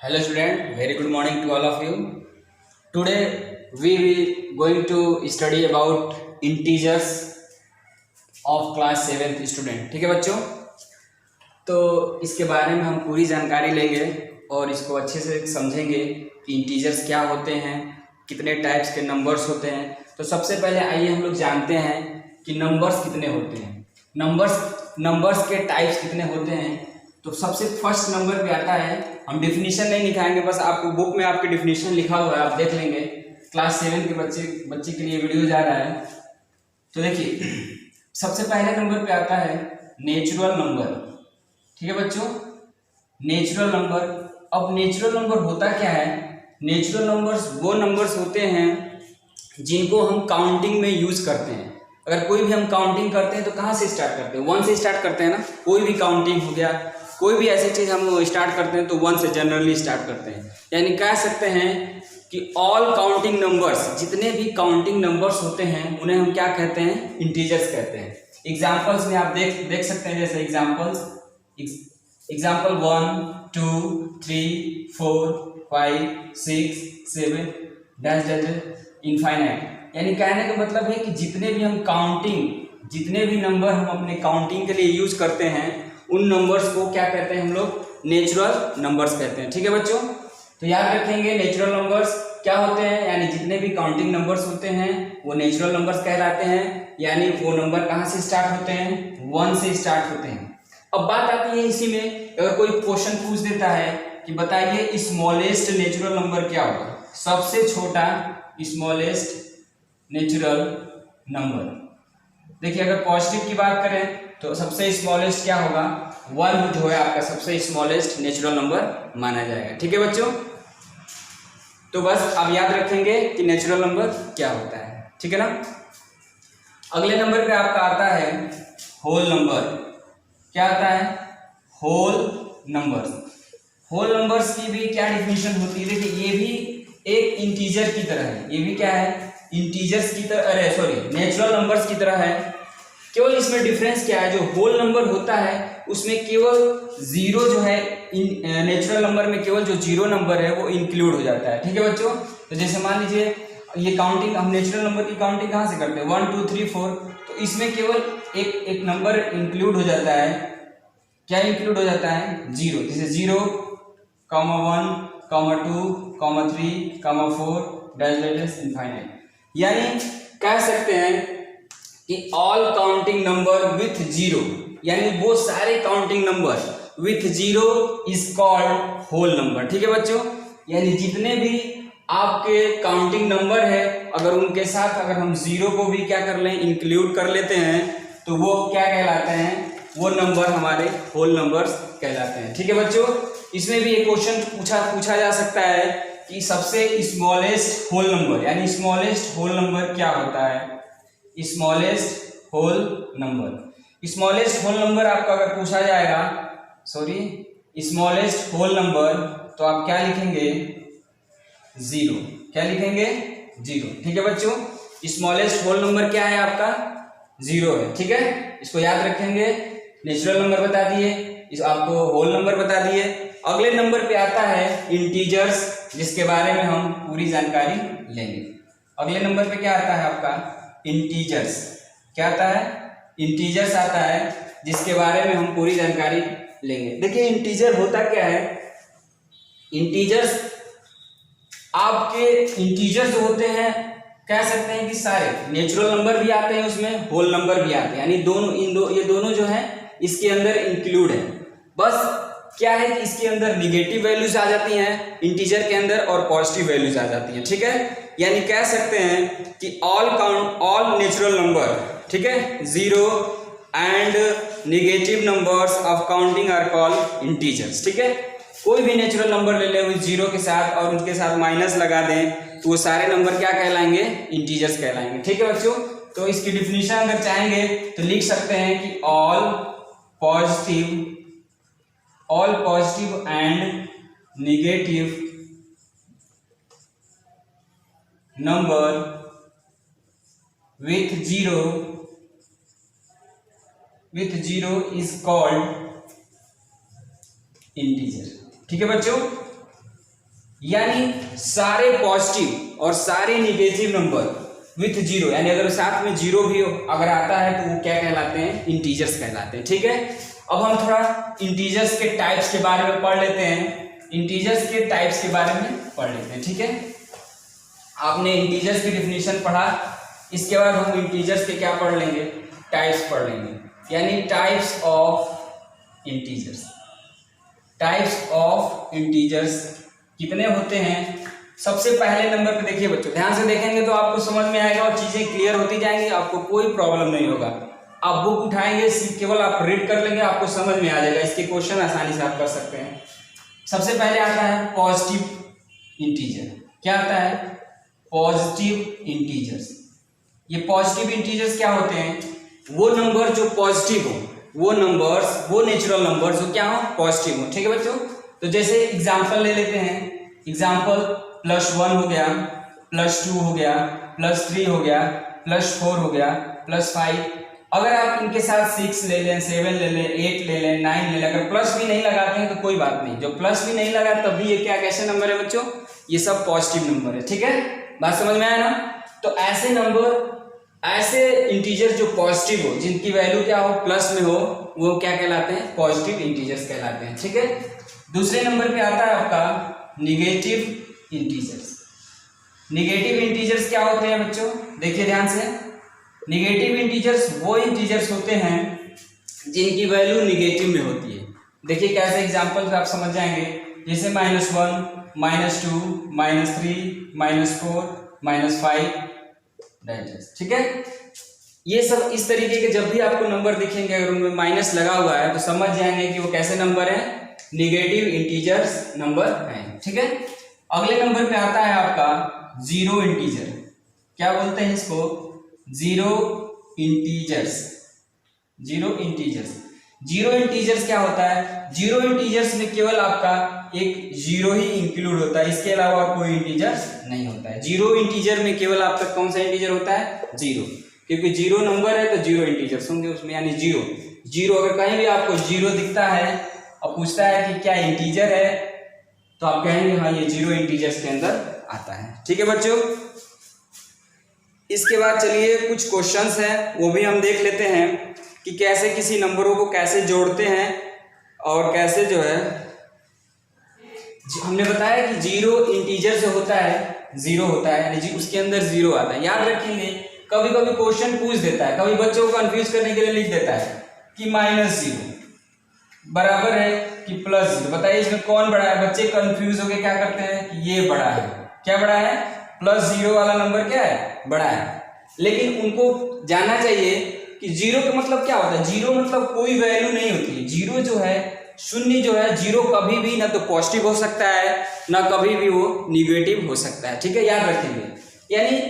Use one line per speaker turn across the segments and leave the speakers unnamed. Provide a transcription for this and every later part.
Hello student, very good morning to all of you. Today we will going to study about integers of class 7th student. ठीक है बच्चों, तो इसके बारे में हम पूरी जानकारी लेंगे और इसको अच्छे से समझेंगे कि इंटीजर्स क्या होते हैं, कितने टाइप्स के नंबर्स होते हैं। तो सबसे पहले आइए हम लोग जानते हैं कि नंबर्स कितने होते हैं, नंबर्स के टाइप्स कितने होते हैं। तो सबसे फर्स्ट नंबर पे आता है, हम डिफिनीशन नहीं लिखाएंगे, बस आपको बुक में आपके डिफिनीशन लिखा हुआ है, आप देख लेंगे। क्लास 7 के बच्चे के लिए वीडियो जा रहा है। तो देखिए सबसे पहले नंबर पे आता है नेचुरल नंबर। ठीक है बच्चों, नेचुरल नंबर। अब नेचुरल नंबर होता क्या है? नेचुरल नंबर्स वो नंबर्स होते हैं जिनको हम काउंटिंग में यूज करते हैं। अगर कोई भी हम काउंटिंग करते हैं तो कहाँ से स्टार्ट करते हैं? 1 से स्टार्ट करते हैं ना। कोई भी काउंटिंग हो गया, कोई भी ऐसी चीज हम स्टार्ट करते हैं तो 1 से जनरली स्टार्ट करते हैं। यानी कह सकते हैं कि ऑल काउंटिंग नंबर्स, जितने भी काउंटिंग नंबर्स होते हैं उन्हें हम क्या कहते हैं? इंटीजर्स कहते हैं। एग्जांपल्स में आप देख सकते हैं, जैसे एग्जांपल 1 2 3 4 5 6 7 डैश डैश इनफाइनाइट। यानी कहने का मतलब है कि जितने भी नंबर हम अपने काउंटिंग के लिए यूज करते हैं उन नंबर्स को क्या कहते हैं? हम लोग नेचुरल नंबर्स कहते हैं। ठीक है बच्चों, तो याद रखेंगे नेचुरल नंबर्स क्या होते हैं, यानी जितने भी काउंटिंग नंबर्स होते हैं वो नेचुरल नंबर्स कहलाते हैं। यानी वो नंबर कहाँ से स्टार्ट होते हैं? 1 से स्टार्ट होते हैं। अब बात आती है इसी में, अगर कोई क्वेश्चन पूछ देता है कि बताइए स्मॉलेस्ट नेचुरल नंबर क्या होगा, सबसे छोटा स्मॉलेस्ट नेचुरल नंबर। देखिए अगर पॉजिटिव की बात करें तो सबसे स्मॉलेस्ट क्या होगा? 1 जो है आपका सबसे स्मॉलेस्ट नेचुरल नंबर माना जाएगा। ठीक है बच्चों, तो बस आप याद रखेंगे कि नेचुरल नंबर क्या होता है। ठीक है ना। अगले नंबर पे आपका आता है होल नंबर। क्या आता है? Whole numbers. होल नंबर्स की भी क्या डिफिनीशन होती है? देखिए ये भी एक इंटीजर की तरह है, ये भी क्या है? इंटीजर्स की तरह, नेचुरल नंबर्स की तरह है। केवल इसमें डिफरेंस क्या है? जो होल नंबर होता है उसमें केवल जीरो जो है, नेचुरल नंबर में केवल जो जीरो नंबर है वो इंक्लूड हो जाता है। ठीक है बच्चों, तो जैसे मान लीजिए ये काउंटिंग, हम नेचुरल नंबर की काउंटिंग कहाँ से करते हैं? 1 2 3 4, तो इसमें केवल एक नंबर इंक्लूड हो जाता है। क्या इंक्लूड हो जाता है? जीरो। जैसे 0, 1, 2, 3, 4 डैश डैश इनफाइनाइट। यानी कह सकते हैं कि all counting number with zero, यानी वो सारे counting number with zero is called whole number. ठीक है बच्चों, यानी जितने भी आपके काउंटिंग नंबर है अगर उनके साथ अगर हम जीरो को भी क्या कर लें? इंक्लूड कर लेते हैं तो वो क्या कहलाते हैं? वो नंबर हमारे होल नंबर्स कहलाते हैं। ठीक है बच्चों, इसमें भी एक क्वेश्चन पूछा जा सकता है कि सबसे स्मॉलेस्ट होल नंबर, यानी स्मॉलेस्ट होल नंबर क्या होता है? Smallest whole number. Smallest whole number आपका अगर पूछा जाएगा, स्मॉलेस्ट होल नंबर, तो आप क्या लिखेंगे? 0। क्या लिखेंगे? 0। ठीक है बच्चों, स्मॉलेस्ट होल नंबर क्या है आपका? 0 है। ठीक है, इसको याद रखेंगे। नेचुरल नंबर बता दिए, इस आपको होल नंबर बता दिए। अगले नंबर पे आता है इंटीजर्स, जिसके बारे में हम पूरी जानकारी लेंगे। अगले नंबर पे क्या आता है आपका? इंटीजर्स। क्या आता है? इंटीजर्स आता है, जिसके बारे में हम पूरी जानकारी लेंगे। देखिए इंटीजर होता क्या है? इंटीजर्स आपके इंटीजर्स होते हैं, कह सकते हैं कि सारे नेचुरल नंबर भी आते हैं उसमें, होल नंबर भी आते हैं, यानी ये दोनों जो है इसके अंदर इंक्लूड है। बस क्या है कि इसके अंदर निगेटिव वैल्यूज आ जाती हैं इंटीजर के अंदर और पॉजिटिव वैल्यूज आ जाती हैं। ठीक है, यानी कह सकते हैं कि ऑल नेचुरल नंबर, ठीक है, zero and negative numbers of counting are called integers. ठीक है, कोई भी नेचुरल नंबर ले ले उस जीरो के साथ और उनके साथ माइनस लगा दें तो वो सारे नंबर क्या कहलाएंगे? इंटीजर्स कहलाएंगे। ठीक है बच्चों, तो इसकी डिफिनीशन अगर चाहेंगे तो लिख सकते हैं कि all positive and negative number with zero is called integer. ठीक है बच्चों, यानी सारे पॉजिटिव और सारे निगेटिव नंबर विथ जीरो, यानी अगर साथ में जीरो भी अगर आता है तो वो क्या कहलाते हैं, इंटीजर्स कहलाते हैं। ठीक है, अब हम थोड़ा इंटीजर्स के टाइप्स के बारे में पढ़ लेते हैं। इंटीजर्स के टाइप्स के बारे में पढ़ लेते हैं। ठीक है, आपने इंटीजर्स की डिफिनीशन पढ़ा, इसके बाद हम इंटीजर्स के क्या पढ़ लेंगे, टाइप्स पढ़ लेंगे, यानी types of integers. Types of integers कितने होते हैं। सबसे पहले नंबर पे देखिए बच्चों, ध्यान से देखेंगे तो आपको समझ में आएगा और चीजें क्लियर होती जाएंगी, आपको कोई प्रॉब्लम नहीं होगा। आप बुक उठाएंगे, केवल आप रीड कर लेंगे, आपको समझ में आ जाएगा, इसके क्वेश्चन आसानी से आप कर सकते हैं। सबसे पहले आता है पॉजिटिव इंटीजर। क्या आता है, पॉजिटिव इंटीजर्स। ये पॉजिटिव इंटीजर्स क्या होते हैं, वो नंबर जो पॉजिटिव हो, वो नंबर्स, वो नेचुरल नंबर्स जो क्या हो, पॉजिटिव हो। ठीक है बच्चों, तो जैसे एग्जांपल ले लेते हैं। एग्जांपल +1 हो गया, +2 हो गया, +3 हो गया, +4 हो गया, +5। अगर आप इनके साथ 6 ले लें, 7 ले लें, 8 ले लें, 9 ले लें, अगर प्लस भी नहीं लगाते हैं तो कोई बात नहीं, जो प्लस भी नहीं लगा तब भी ये क्या कैसे नंबर है बच्चों, ये सब पॉजिटिव नंबर है। ठीक है, बात समझ में आया ना। तो ऐसे नंबर, ऐसे इंटीजर जो पॉजिटिव हो, जिनकी वैल्यू क्या हो, प्लस में हो, वो क्या कहलाते हैं, पॉजिटिव इंटीजर्स कहलाते हैं। ठीक है, दूसरे नंबर पे आता है आपका निगेटिव इंटीजर्स। निगेटिव इंटीजर्स क्या होते हैं बच्चों, देखिए ध्यान से। निगेटिव इंटीजर्स वो इंटीजर्स होते हैं जिनकी वैल्यू निगेटिव में होती है। देखिए कैसे, एग्जांपल से आप समझ जाएंगे, जैसे -1, -2, -3, -4, -5। ठीक है, ये सब इस तरीके के जब भी आपको नंबर दिखेंगे, अगर उनमें माइनस लगा हुआ है तो समझ जाएंगे कि वो कैसे नंबर है, निगेटिव इंटीजर्स नंबर है। ठीक है, अगले नंबर पे आता है आपका जीरो इंटीजर। क्या बोलते हैं इसको, zero integers. Zero integers, zero integers क्या होता है, जीरो इंटीजर्स में केवल आपका एक जीरो ही इंक्लूड होता है, इसके अलावा कोई इंटीजर नहीं होता है। जीरो इंटीजर में केवल आपका कौन सा इंटीजर होता है, जीरो, क्योंकि जीरो नंबर है तो जीरो इंटीजर्स होंगे उसमें, यानी जीरो। जीरो अगर कहीं भी आपको जीरो दिखता है और पूछता है कि क्या इंटीजर है, तो आप कहेंगे हाँ ये जीरो इंटीजर्स के अंदर आता है। ठीक है बच्चों, इसके बाद चलिए कुछ क्वेश्चंस हैं, वो भी हम देख लेते हैं कि कैसे किसी नंबरों को कैसे जोड़ते हैं और कैसे जो है, हमने बताया कि जीरो इंटीजर जो होता है, जीरो होता है, यानी उसके अंदर जीरो आता है। याद रखेंगे, कभी कभी क्वेश्चन पूछ देता है, कभी बच्चों को कंफ्यूज करने के लिए लिख देता है कि -0 बराबर है कि +0। बताइए इसमें कौन बड़ा है, बच्चे कंफ्यूज होके क्या करते हैं कि ये बड़ा है। क्या बड़ा है, +0 वाला नंबर क्या है, बड़ा है। लेकिन उनको जानना चाहिए कि जीरो का मतलब क्या होता है, जीरो मतलब कोई वैल्यू नहीं होती है। जीरो जो है, शून्य जो है, जीरो कभी भी ना तो पॉजिटिव हो सकता है ना कभी भी वो निगेटिव हो सकता है। ठीक है, याद रखेंगे, यानी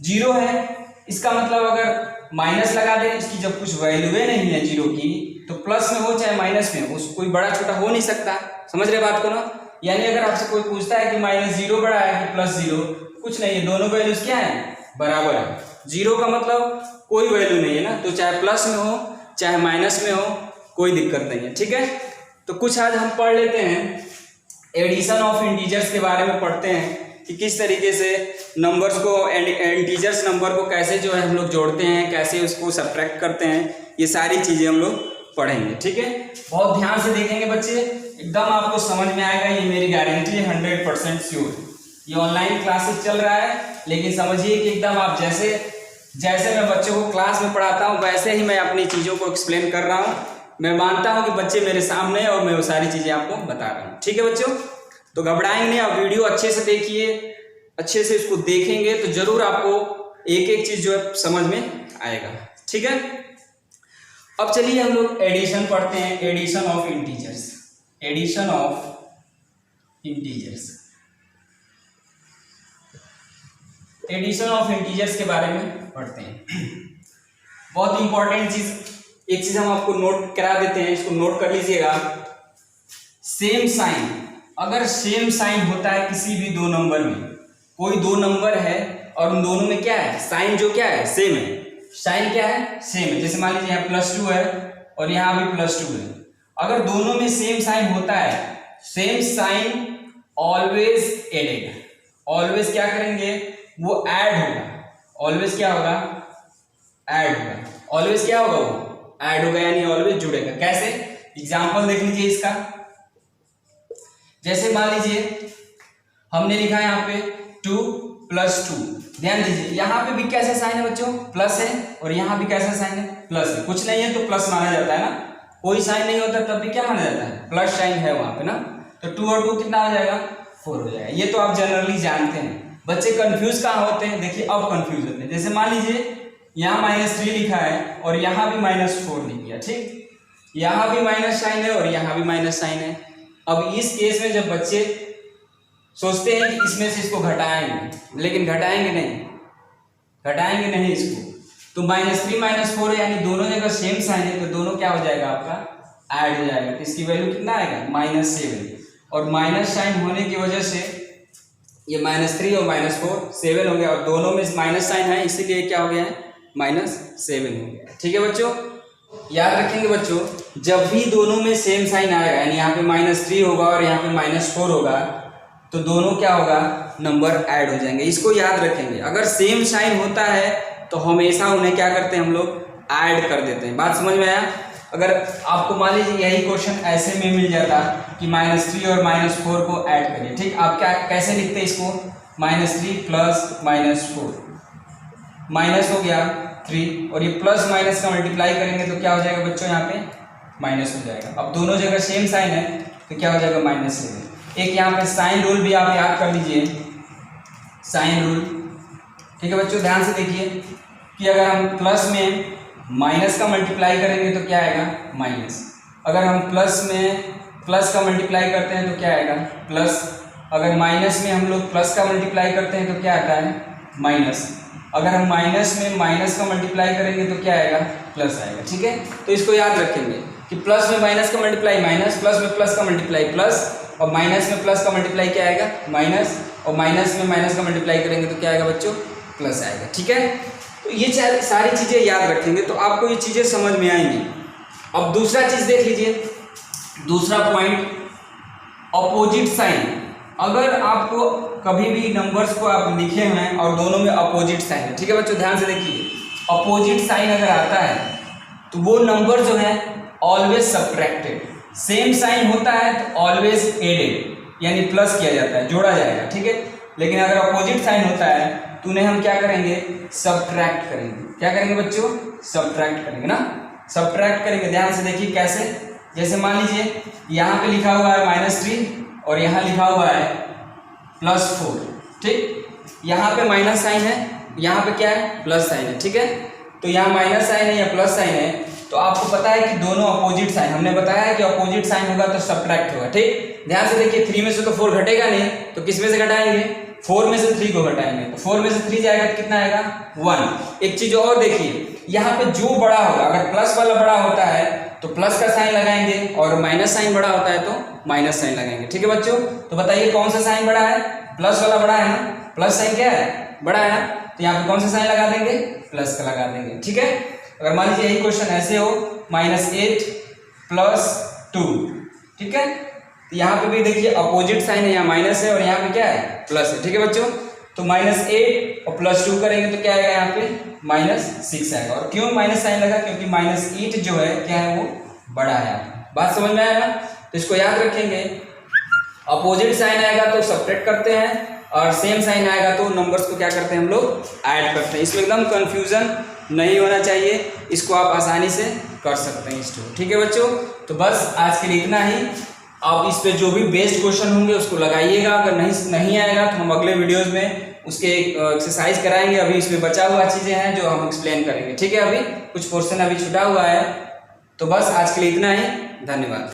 जीरो है, इसका मतलब अगर माइनस लगा दें, इसकी जब कुछ वैल्यू नहीं है जीरो की, तो प्लस में हो चाहे माइनस में हो, कोई बड़ा छोटा हो नहीं सकता। समझ रहे बात को ना, यानी अगर आपसे कोई पूछता है कि -0 बड़ा है कि +0, कुछ नहीं है, दोनों वैल्यूज क्या है, बराबर है। जीरो का मतलब कोई वैल्यू नहीं है ना, तो चाहे प्लस में हो चाहे माइनस में हो, कोई दिक्कत नहीं है। ठीक है, तो कुछ आज हम पढ़ लेते हैं, एडिशन ऑफ इंटीजर्स के बारे में पढ़ते हैं कि किस तरीके से नंबर्स को, इंटीजर्स नंबर को कैसे जो है हम लोग जोड़ते हैं, कैसे उसको सब्ट्रैक्ट करते हैं, ये सारी चीजें हम लोग पढ़ेंगे। ठीक है, बहुत ध्यान से देखेंगे बच्चे, एकदम आपको समझ में आएगा, ये मेरी गारंटी है, 100% श्योर। ये ऑनलाइन क्लासेस चल रहा है, लेकिन समझिए कि एकदम आप जैसे मैं बच्चों को क्लास में पढ़ाता हूँ वैसे ही मैं अपनी चीज़ों को एक्सप्लेन कर रहा हूँ। मैं मानता हूँ कि बच्चे मेरे सामने हैं और मैं वो सारी चीज़ें आपको बता रहा हूँ। ठीक है बच्चों, तो घबराएंगे नहीं, आप वीडियो अच्छे से देखिए, अच्छे से इसको देखेंगे तो जरूर आपको एक एक चीज़ जो है समझ में आएगा। ठीक है, अब चलिए हम लोग एडिशन पढ़ते हैं, addition of integers. Addition of integers, addition of integers के बारे में पढ़ते हैं। बहुत इंपॉर्टेंट चीज, एक चीज हम आपको नोट करा देते हैं, इसको नोट कर लीजिएगा। सेम साइन, अगर सेम साइन होता है किसी भी दो नंबर में, कोई दो नंबर है और उन दोनों में क्या है, साइन जो क्या है, सेम है। साइन क्या है, सेम है। जैसे मान लीजिए यहाँ +2 है और यहाँ भी +2 है, अगर दोनों में सेम साइन होता है, same sign always added, always क्या करेंगे, वो ऐड होगा, ऑलवेज क्या होगा, ऐड होगा, ऑलवेज क्या होगा, वो ऐड होगा, यानी ऑलवेज जुड़ेगा। कैसे, एग्जाम्पल देख लीजिए इसका। जैसे मान लीजिए हमने लिखा है यहाँ पे 2 + 2, ध्यान दीजिए यहाँ पे भी कैसा साइन है बच्चों, प्लस है, और यहाँ भी कैसा साइन है, प्लस है। कुछ नहीं है तो प्लस माना जाता है ना, कोई साइन नहीं होता तब भी क्या माना जाता है, प्लस साइन है वहां पे ना। तो 2 और 2 कितना हो जाएगा, 4 हो जाएगा। ये तो आप जनरली जानते हैं। बच्चे कंफ्यूज कहाँ होते हैं, देखिए अब कंफ्यूज होते हैं। जैसे मान लीजिए यहाँ -3 लिखा है और यहाँ भी -4 लिख दिया, ठीक, यहाँ भी माइनस साइन है और यहाँ भी माइनस साइन है। अब इस केस में जब बच्चे सोचते हैं कि इसमें से इसको घटाएंगे, लेकिन घटाएंगे नहीं इसको, तो -3 -4 है, यानी दोनों जगह सेम साइन है, तो दोनों क्या हो जाएगा, आपका ऐड हो जाएगा। तो इसकी वैल्यू कितना आएगा, -7, और माइनस साइन होने की वजह से ये -3 और -4 7 हो गया, और दोनों में माइनस साइन है, इसीलिए क्या हो गया है, -7 हो गया। ठीक है बच्चों, याद रखेंगे बच्चों, जब भी दोनों में सेम साइन आएगा, यानी यहाँ पे -3 होगा और यहाँ पे -4 होगा, तो दोनों क्या होगा, नंबर ऐड हो जाएंगे। इसको याद रखेंगे। अगर सेम साइन होता है तो हमेशा उन्हें क्या करते हैं हम लोग, ऐड कर देते हैं। बात समझ में आया। अगर आपको मान लीजिए यही क्वेश्चन ऐसे में मिल जाता कि -3 और -4 को ऐड करिए, ठीक, आप क्या कैसे लिखते हैं इसको, -3 + -4, माइनस हो गया 3, और ये प्लस माइनस का मल्टीप्लाई करेंगे तो क्या हो जाएगा बच्चों, यहाँ पे माइनस हो जाएगा। अब दोनों जगह सेम साइन है तो क्या हो जाएगा, -7। एक यहाँ पे साइन रूल भी आप याद कर लीजिए, साइन रूल, ठीक है बच्चों, ध्यान से देखिए कि अगर हम प्लस में माइनस का मल्टीप्लाई करेंगे तो क्या आएगा, माइनस। अगर हम प्लस में प्लस का मल्टीप्लाई करते हैं तो क्या आएगा, प्लस। अगर माइनस में हम लोग प्लस का मल्टीप्लाई करते हैं तो क्या आता है, माइनस। अगर हम माइनस में माइनस का मल्टीप्लाई करेंगे तो क्या आएगा, प्लस आएगा। ठीक है, तो इसको याद रखेंगे कि प्लस में माइनस का मल्टीप्लाई माइनस, प्लस में प्लस का मल्टीप्लाई प्लस, और माइनस में प्लस का मल्टीप्लाई क्या आएगा, माइनस, और माइनस में माइनस का मल्टीप्लाई करेंगे तो क्या आएगा बच्चों, प्लस आएगा। ठीक है, तो ये सारी चीज़ें याद रखेंगे तो आपको ये चीज़ें समझ में आएंगी। अब दूसरा चीज़ देख लीजिए, दूसरा पॉइंट, अपोजिट साइन। अगर आपको कभी भी नंबर्स को आप लिखे हैं और दोनों में अपोजिट साइन है, ठीक है बच्चों, ध्यान से देखिए, अपोजिट साइन अगर आता है तो वो नंबर जो है ऑलवेज सब्ट्रैक्टेड, सेम साइन होता है तो ऑलवेज एडेड, यानी प्लस किया जाता है, जोड़ा जाएगा। ठीक है, लेकिन अगर अपोजिट साइन होता है तो उन्हें हम क्या करेंगे, सब्ट्रैक्ट करेंगे। क्या करेंगे बच्चों, सब्ट्रैक्ट करेंगे ना, सब्ट्रैक्ट करेंगे। ध्यान से देखिए कैसे, जैसे मान लीजिए यहाँ पे लिखा हुआ है -3 और यहाँ लिखा हुआ है +4, ठीक, यहाँ पे माइनस साइन है, यहाँ पे क्या है, प्लस साइन है। ठीक है, तो यहाँ माइनस साइन है या प्लस साइन है, तो आपको पता है कि दोनों अपोजिट साइन, हमने बताया है कि अपोजिट साइन होगा तो सब्ट्रैक्ट होगा। ठीक, ध्यान से देखिए, 3 में से तो 4 घटेगा नहीं, तो किस में से घटाएंगे, 4 में से 3 को घटाएंगे, तो 4 में से 3 जाएगा तो कितना आएगा, 1। एक चीज और देखिए, यहाँ पे जो बड़ा होगा, अगर प्लस वाला बड़ा होता है तो प्लस का साइन लगाएंगे, और माइनस साइन बड़ा होता है तो माइनस साइन लगाएंगे। ठीक है बच्चों, तो बताइए कौन सा साइन बड़ा है, प्लस वाला बड़ा है ना, प्लस साइन क्या है, बड़ा है ना, तो यहाँ पे कौन सा साइन लगा देंगे, प्लस का लगा देंगे। ठीक है, अगर मान लीजिए यही क्वेश्चन ऐसे हो, -8 + 2, ठीक है, तो यहाँ पे भी देखिए अपोजिट साइन है, यहाँ माइनस है और यहाँ पे क्या है, प्लस है। ठीक है बच्चों, तो -8 और +2 करेंगे तो क्या आएगा, यहाँ पे -6 आएगा। और क्यों माइनस साइन लगा, क्योंकि -8 जो है क्या है, वो बड़ा है। बात समझ में आया ना, तो इसको याद रखेंगे, अपोजिट साइन आएगा तो सब्ट्रैक्ट करते हैं, और सेम साइन आएगा तो नंबर्स को क्या करते हैं हम लोग, ऐड करते हैं। इसमें एकदम कंफ्यूजन नहीं होना चाहिए, इसको आप आसानी से कर सकते हैं इसको। ठीक है बच्चों, तो बस आज के लिए इतना ही। आप इस पे जो भी बेस्ड क्वेश्चन होंगे उसको लगाइएगा, अगर नहीं आएगा तो हम अगले वीडियोस में उसके एक्सरसाइज कराएंगे। अभी इसमें बचा हुआ चीज़ें हैं जो हम एक्सप्लेन करेंगे। ठीक है, अभी कुछ पोर्शन अभी छूटा हुआ है, तो बस आज के लिए इतना ही, धन्यवाद।